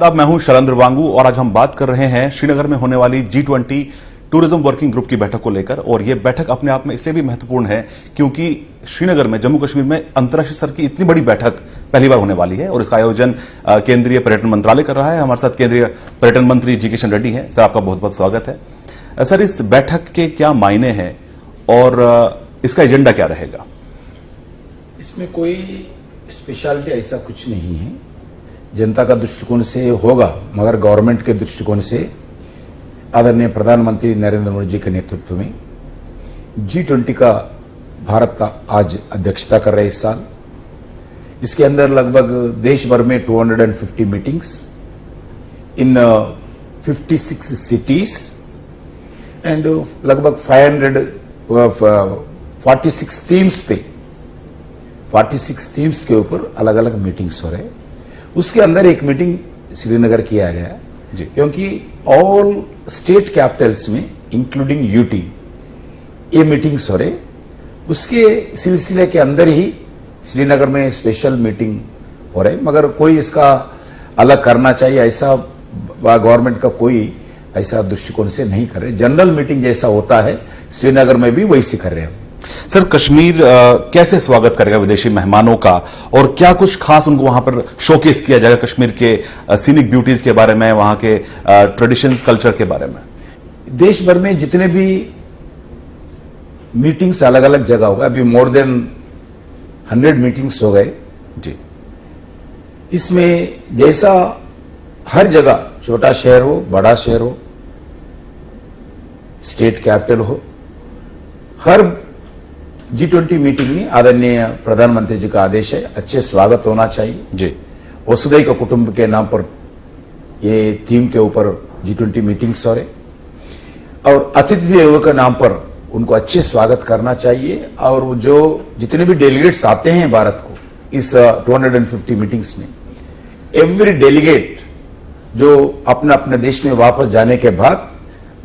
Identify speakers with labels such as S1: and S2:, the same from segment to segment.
S1: आदाब, मैं हूं शैलेंद्र वांगू और आज हम बात कर रहे हैं श्रीनगर में होने वाली G20 टूरिज्म वर्किंग ग्रुप की बैठक को लेकर। और यह बैठक अपने आप में इसलिए भी महत्वपूर्ण है क्योंकि श्रीनगर में, जम्मू कश्मीर में अंतर्राष्ट्रीय स्तर की इतनी बड़ी बैठक पहली बार होने वाली है और इसका आयोजन केंद्रीय पर्यटन मंत्रालय कर रहा है। हमारे साथ केंद्रीय पर्यटन मंत्री जी किशन रेड्डी हैं। सर, आपका बहुत बहुत स्वागत है। सर, इस बैठक के क्या मायने हैं और इसका एजेंडा क्या रहेगा?
S2: इसमें कोई स्पेशलिटी ऐसा कुछ नहीं है। जनता का दृष्टिकोण से होगा, मगर गवर्नमेंट के दृष्टिकोण से आदरणीय प्रधानमंत्री नरेंद्र मोदी जी के नेतृत्व में G20 का भारत का आज अध्यक्षता कर रहे इस साल। इसके अंदर लगभग देश भर में 250 मीटिंग्स इन 56 सिटीज एंड लगभग 46 थीम्स पे 46 थीम्स के ऊपर अलग अलग मीटिंग्स हो रहे हैं। उसके अंदर एक मीटिंग श्रीनगर किया गया
S1: जी,
S2: क्योंकि ऑल स्टेट कैपिटल्स में इंक्लूडिंग यूटी ये मीटिंग्स हो रहे। उसके सिलसिले के अंदर ही श्रीनगर में स्पेशल मीटिंग हो रहे, मगर कोई इसका अलग करना चाहिए ऐसा गवर्नमेंट का कोई ऐसा दृष्टिकोण से नहीं कर रहे। जनरल मीटिंग जैसा होता है श्रीनगर में भी वैसे कर रहे हैं।
S1: सर, कश्मीर कैसे स्वागत करेगा विदेशी मेहमानों का और क्या कुछ खास उनको वहां पर शोकेस किया जाएगा कश्मीर के सीनिक ब्यूटीज के बारे में, वहां के ट्रेडिशंस, कल्चर के बारे में?
S2: देश भर में जितने भी मीटिंग्स अलग अलग जगह होगा, अभी मोर देन 100 मीटिंग्स हो गए
S1: जी।
S2: इसमें जैसा हर जगह, छोटा शहर हो, बड़ा शहर हो, स्टेट कैपिटल हो, हर G20 मीटिंग में आदरणीय प्रधानमंत्री जी का आदेश है अच्छे स्वागत होना चाहिए
S1: जी।
S2: वसुधैव कुटुंब के नाम पर ये थीम के ऊपर G20 मीटिंग्स हो रहे और अतिथि देवो के नाम पर उनको अच्छे स्वागत करना चाहिए। और जो जितने भी डेलीगेट्स आते हैं भारत को इस 250 मीटिंग्स में, एवरी डेलीगेट जो अपने अपने देश में वापस जाने के बाद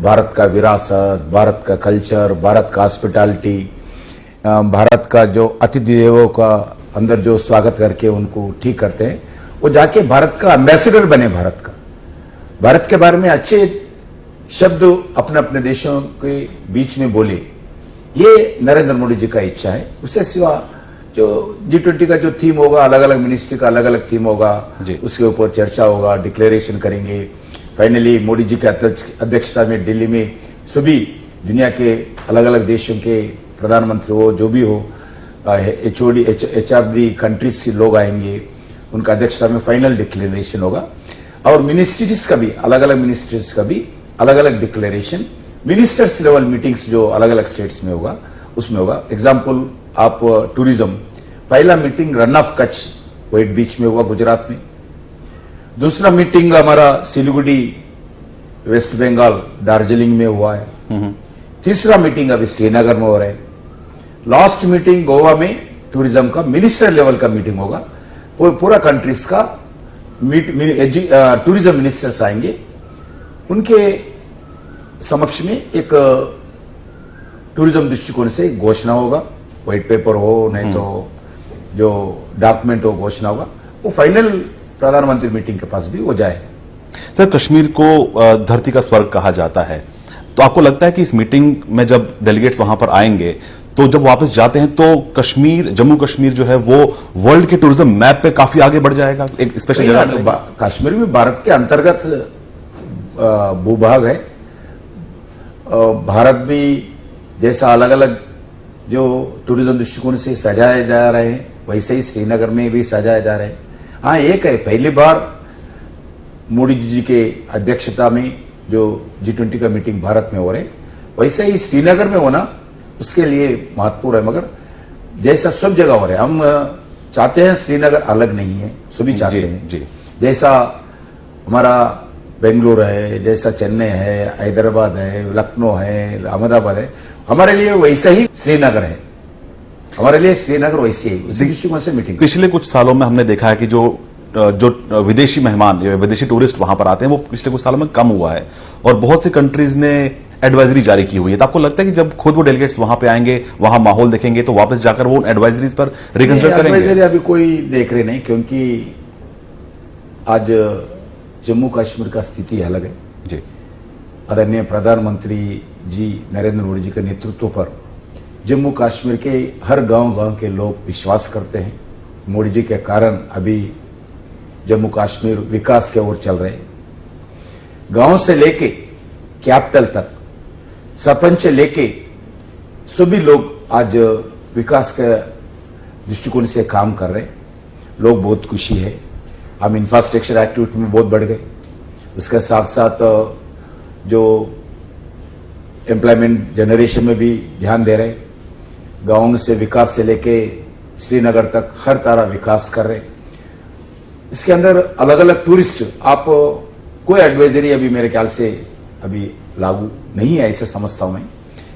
S2: भारत का विरासत, भारत का कल्चर, भारत का हॉस्पिटैलिटी, भारत का जो अतिथि देवों का अंदर जो स्वागत करके उनको ठीक करते हैं, वो जाके भारत का एम्बेसडर बने, भारत के बारे में अच्छे शब्द अपने अपने देशों के बीच में बोले। ये नरेंद्र मोदी जी का इच्छा है। उससे सिवा जो G20 का जो थीम होगा, अलग अलग मिनिस्ट्री का अलग अलग थीम होगा, उसके ऊपर चर्चा होगा, डिक्लेरेशन करेंगे। फाइनली मोदी जी के अध्यक्षता में दिल्ली में सभी दुनिया के अलग अलग देशों के प्रधानमंत्री हो, जो भी हो, एच ऑफ दी कंट्रीज से लोग आएंगे, उनका अध्यक्षता में फाइनल डिक्लेरेशन होगा। और मिनिस्ट्रीज का भी, अलग अलग मिनिस्ट्रीज का भी अलग अलग डिक्लेरेशन, मिनिस्टर्स लेवल मीटिंग्स जो अलग अलग स्टेट्स में होगा उसमें होगा। एग्जाम्पल आप टूरिज्म, पहला meeting Rann of Kutch white बीच में हुआ गुजरात में। दूसरा मीटिंग हमारा सिलीगुड़ी वेस्ट बंगाल दार्जिलिंग में हुआ है। तीसरा मीटिंग अभी श्रीनगर में हो रहा है। लास्ट मीटिंग गोवा में टूरिज्म का मिनिस्टर लेवल का मीटिंग होगा। पूरा कंट्रीज का टूरिज्म मिनिस्टर्स आएंगे, उनके समक्ष में एक टूरिज्म दृष्टिकोण से घोषणा होगा, व्हाइट पेपर हो नहीं तो जो डॉक्यूमेंट हो घोषणा होगा, वो फाइनल प्रधानमंत्री मीटिंग के पास भी हो जाए।
S1: सर, कश्मीर को धरती का स्वर्ग कहा जाता है, तो आपको लगता है कि इस मीटिंग में जब डेलीगेट्स वहां पर आएंगे तो जब वापस जाते हैं तो कश्मीर, जम्मू कश्मीर जो है वो वर्ल्ड के टूरिज्म मैप पे काफी आगे बढ़ जाएगा, एक स्पेशल जगह?
S2: कश्मीर भी भारत के अंतर्गत भूभाग है। भारत भी जैसा अलग अलग जो टूरिज्म दृष्टिकोण से सजाए जा रहे हैं, वैसे ही श्रीनगर में भी सजाए जा रहे हैं। हाँ, एक है, पहली बार मोदी जी के अध्यक्षता में जो G20 का मीटिंग भारत में हो रहे, वैसे ही श्रीनगर में होना उसके लिए महत्वपूर्ण है। मगर जैसा सब जगह हो रहे, हम चाहते हैं श्रीनगर अलग नहीं है, सभी चाहते हैं
S1: जी।
S2: जैसा हमारा बेंगलुरु है, जैसा चेन्नई है, हैदराबाद है, लखनऊ है, अहमदाबाद है, हमारे लिए वैसा ही श्रीनगर है। हमारे लिए श्रीनगर वैसे ही, उसी दृष्टिकोण से मीटिंग।
S1: पिछले कुछ सालों में हमने देखा है कि जो विदेशी मेहमान, विदेशी टूरिस्ट वहां पर आते हैं वो पिछले कुछ सालों में कम हुआ है और बहुत सी कंट्रीज ने एडवाइजरी जारी की हुई है। तो आपको लगता है कि जब खुद वो डेलीगेट्स वहां पे आएंगे, वहां माहौल देखेंगे, तो वापस जाकर वो एडवाइजरीज पर रिकंसिडर करेंगे?
S2: एडवाइजरी अभी कोई देख रहे नहीं, क्योंकि आज जम्मू कश्मीर का स्थिति अलग है।
S1: जी
S2: आदरणीय प्रधानमंत्री जी नरेंद्र मोदी जी के नेतृत्व पर जम्मू कश्मीर के हर गांव-गांव के लोग विश्वास करते हैं। मोदी जी के कारण अभी जम्मू कश्मीर विकास की ओर चल रहे हैं। गांव से लेके कैपिटल तक, सरपंच से लेके सभी लोग आज विकास के दृष्टिकोण से काम कर रहे हैं। लोग बहुत खुशी है। हम इंफ्रास्ट्रक्चर एक्टिविटी में बहुत बढ़ गए। उसके साथ साथ जो एम्प्लॉयमेंट जनरेशन में भी ध्यान दे रहे, गांव से विकास से लेके श्रीनगर तक हर तरह विकास कर रहे। इसके अंदर अलग अलग टूरिस्ट, आप कोई एडवाइजरी अभी मेरे ख्याल से अभी लागू नहीं है ऐसे समझता हूं मैं,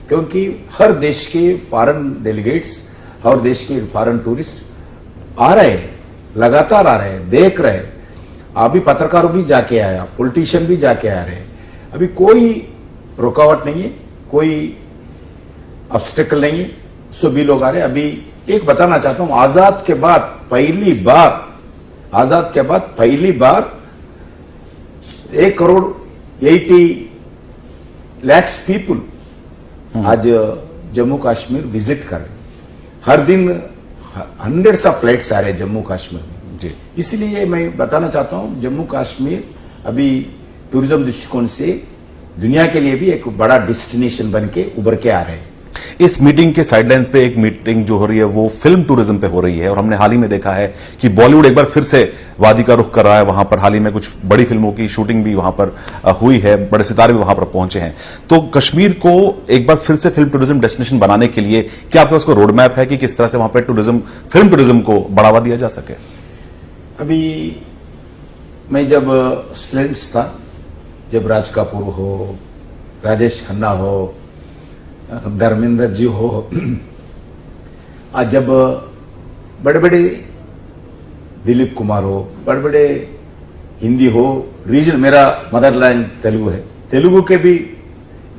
S2: क्योंकि हर देश के फॉरेन डेलीगेट्स, हर देश के फॉरेन टूरिस्ट आ रहे हैं, लगातार आ रहे हैं, देख रहे हैं। अभी पत्रकार भी जाके आया, पॉलिटिशियन भी जाके आ रहे हैं। अभी कोई रुकावट नहीं है, कोई ऑब्स्टेकल नहीं है, सभी लोग आ रहे हैं। अभी एक बताना चाहता हूं, आजाद के बाद पहली बार 1.80 करोड़ पीपुल आज जम्मू कश्मीर विजिट कर रहे हैं। हर दिन हंड्रेड्स ऑफ फ्लाइट्स आ रहे हैं जम्मू कश्मीर में।
S1: जी
S2: इसलिए मैं बताना चाहता हूं, जम्मू कश्मीर अभी टूरिज्म दृष्टिकोण से दुनिया के लिए भी एक बड़ा डेस्टिनेशन बन के उभर के आ रहे हैं।
S1: इस मीटिंग के साइडलाइंस पे एक मीटिंग जो हो रही है वो फिल्म टूरिज्म पे हो रही है, और हमने हाल ही में देखा है कि बॉलीवुड एक बार फिर से वादी का रुख कर रहा है। वहां पर हाल ही में कुछ बड़ी फिल्मों की शूटिंग भी वहां पर हुई है, बड़े सितारे भी वहां पर पहुंचे हैं। तो कश्मीर को एक बार फिर से फिल्म टूरिज्म डेस्टिनेशन बनाने के लिए क्या आपके पास कोई रोड मैप है कि किस तरह से वहां पर फिल्म टूरिज्म को बढ़ावा दिया जा सके?
S2: अभी मैं जब स्टूडेंट्स था, जब राज कपूर हो, राजेश खन्ना हो, धर्मेंद्र जी हो, आज जब बड़े बड़े दिलीप कुमार हो, बड़े बड़े हिंदी हो, रीजन, मेरा मदर लैंग्वेज तेलुगु है, तेलुगु के भी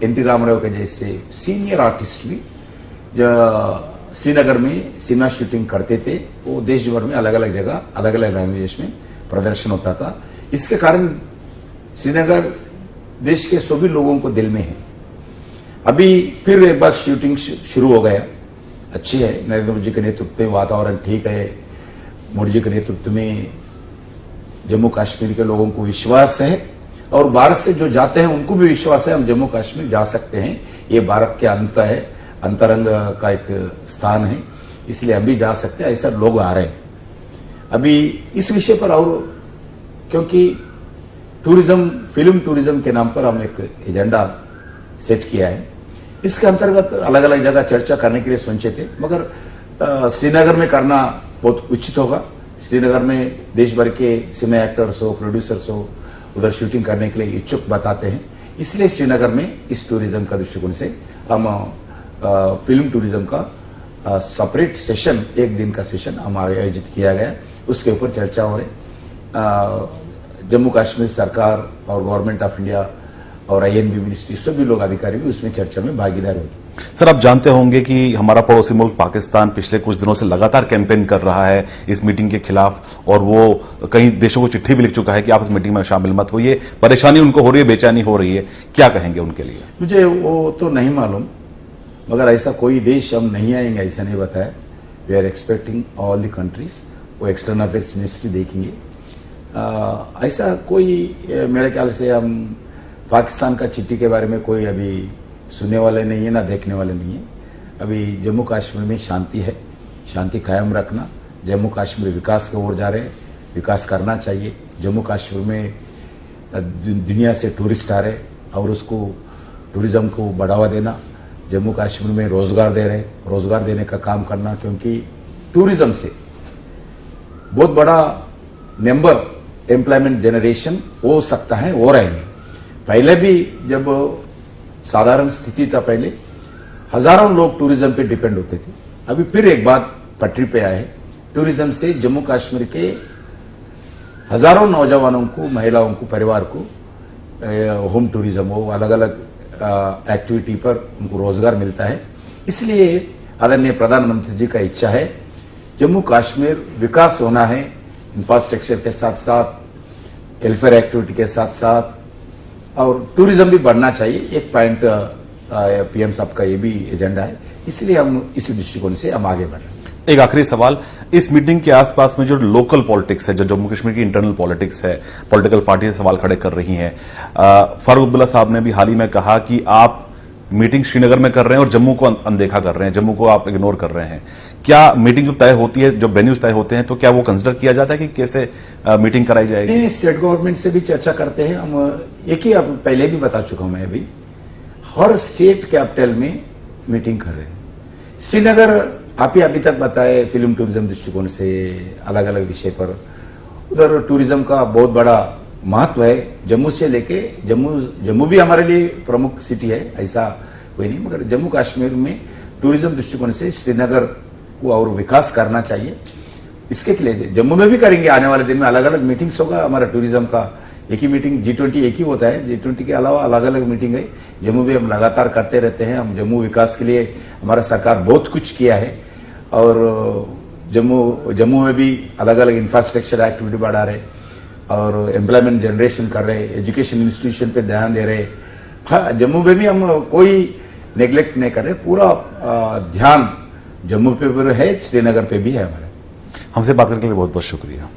S2: एनटी रामाराव के जैसे सीनियर आर्टिस्ट भी जो श्रीनगर में सिनेमा शूटिंग करते थे, वो देश भर में अलग अलग जगह अलग अलग लैंग्वेज में प्रदर्शन होता था। इसके कारण श्रीनगर देश के सभी लोगों को दिल में है। अभी फिर एक बार शूटिंग शुरू हो गया, अच्छी है। नरेंद्र मोदी जी के नेतृत्व में वातावरण ठीक है। मोदी जी के नेतृत्व में जम्मू कश्मीर के लोगों को विश्वास है, और भारत से जो जाते हैं उनको भी विश्वास है हम जम्मू कश्मीर जा सकते हैं। ये भारत के अंतरंग का एक स्थान है, इसलिए हम भी जा सकते हैं। ऐसा लोग आ रहे हैं अभी इस विषय पर। और क्योंकि टूरिज्म, फिल्म टूरिज्म के नाम पर हम एक एजेंडा सेट किया है, इसके अंतर्गत अलग अलग जगह चर्चा करने के लिए सोचे थे, मगर श्रीनगर में करना बहुत उचित होगा। श्रीनगर में देश भर के सिने एक्टर्स हो, प्रोड्यूसर्स हो, उधर शूटिंग करने के लिए इच्छुक बताते हैं। इसलिए श्रीनगर में इस टूरिज्म का दृष्टिकोण से हम फिल्म टूरिज्म का सेपरेट सेशन, एक दिन का सेशन हमारे आयोजित किया गया, उसके ऊपर चर्चा हो रही। जम्मू कश्मीर सरकार और गवर्नमेंट ऑफ इंडिया और आईएनबी मिनिस्ट्री, सभी लोग अधिकारी भी उसमें चर्चा में भागीदार होगी।
S1: सर, आप जानते होंगे कि हमारा पड़ोसी मुल्क पाकिस्तान पिछले कुछ दिनों से लगातार कैंपेन कर रहा है इस मीटिंग के खिलाफ, और वो कई देशों को चिट्ठी भी लिख चुका है कि आप इस मीटिंग में शामिल मत होइए। परेशानी उनको हो रही है, बेचैनी हो रही है, क्या कहेंगे उनके लिए?
S2: मुझे वो तो नहीं मालूम, मगर ऐसा कोई देश हम नहीं आएंगे ऐसा नहीं बताया। We are expecting all the countries, वो एक्सटर्नल अफेयर्स मिनिस्ट्री देखेंगे। ऐसा कोई मेरे ख्याल से हम पाकिस्तान का चिट्ठी के बारे में कोई अभी सुनने वाले नहीं है, ना देखने वाले नहीं है। अभी जम्मू कश्मीर में शांति है, शांति कायम रखना। जम्मू कश्मीर विकास की ओर जा रहे हैं, विकास करना चाहिए। जम्मू कश्मीर में दुनिया से टूरिस्ट आ रहे और उसको टूरिज्म को बढ़ावा देना, जम्मू कश्मीर में रोजगार दे रहे, रोजगार देने का काम करना, क्योंकि टूरिज्म से बहुत बड़ा नंबर एम्प्लॉयमेंट जनरेशन हो सकता है, हो रहे हैं। पहले भी जब साधारण स्थिति था, पहले हजारों लोग टूरिज्म पे डिपेंड होते थे, अभी फिर एक बात पटरी पे आए। टूरिज्म से जम्मू कश्मीर के हजारों नौजवानों को, महिलाओं को, परिवार को होम टूरिज्म हो, अलग अलग एक्टिविटी पर उनको रोजगार मिलता है। इसलिए आदरणीय प्रधानमंत्री जी का इच्छा है जम्मू कश्मीर विकास होना है, इंफ्रास्ट्रक्चर के साथ साथ वेलफेयर एक्टिविटी के साथ साथ और टूरिज्म भी बढ़ना चाहिए। एक पॉइंट पीएम साहब का ये भी एजेंडा है, इसलिए हम इसी दृष्टिकोण से हम आगे बढ़ रहे हैं।
S1: एक आखिरी सवाल, इस मीटिंग के आसपास में जो लोकल पॉलिटिक्स है, जो जम्मू कश्मीर की इंटरनल पॉलिटिक्स है, पॉलिटिकल पार्टी से सवाल खड़े कर रही हैं, फारूक अब्दुल्ला साहब ने भी हाल ही में कहा कि आप मीटिंग श्रीनगर में कर रहे हैं और जम्मू को अनदेखा कर रहे हैं, जम्मू को आप इग्नोर कर रहे हैं। क्या मीटिंग जो तय होती है, जो वेन्यूज तय होते हैं, तो क्या वो कंसिडर किया जाता है कि कैसे मीटिंग कराई जाएगी?
S2: नहीं, स्टेट गवर्नमेंट से भी चर्चा करते हैं हम। एक ही अब पहले भी बता चुका हूं मैं, अभी हर स्टेट कैपिटल में मीटिंग कर रहे हैं। श्रीनगर आप ही अभी तक बताए फिल्म टूरिज्म दृष्टिकोण से अलग अलग विषय पर, उधर टूरिज्म का बहुत बड़ा महत्व है। जम्मू से लेके जम्मू भी हमारे लिए प्रमुख सिटी है, ऐसा कोई नहीं, मगर जम्मू कश्मीर में टूरिज्म दृष्टिकोण से श्रीनगर को और विकास करना चाहिए। इसके लिए जम्मू में भी करेंगे, आने वाले दिन में अलग अलग मीटिंग्स होगा हमारा टूरिज्म का। एक ही मीटिंग G20 एक ही होता है, G20 के अलावा अलग अलग मीटिंग है। जम्मू में हम लगातार करते रहते हैं। हम जम्मू विकास के लिए हमारा सरकार बहुत कुछ किया है और जम्मू में भी अलग अलग इंफ्रास्ट्रक्चर एक्टिविटी बढ़ा रहे और एम्प्लॉयमेंट जनरेशन कर रहे, एजुकेशन इंस्टीट्यूशन पे ध्यान दे रहे। हाँ, जम्मू में भी हम कोई नेग्लेक्ट नहीं कर रहे, पूरा ध्यान जम्मू पे है, श्रीनगर पे भी है हमारे।
S1: हमसे बात करने के लिए बहुत बहुत शुक्रिया।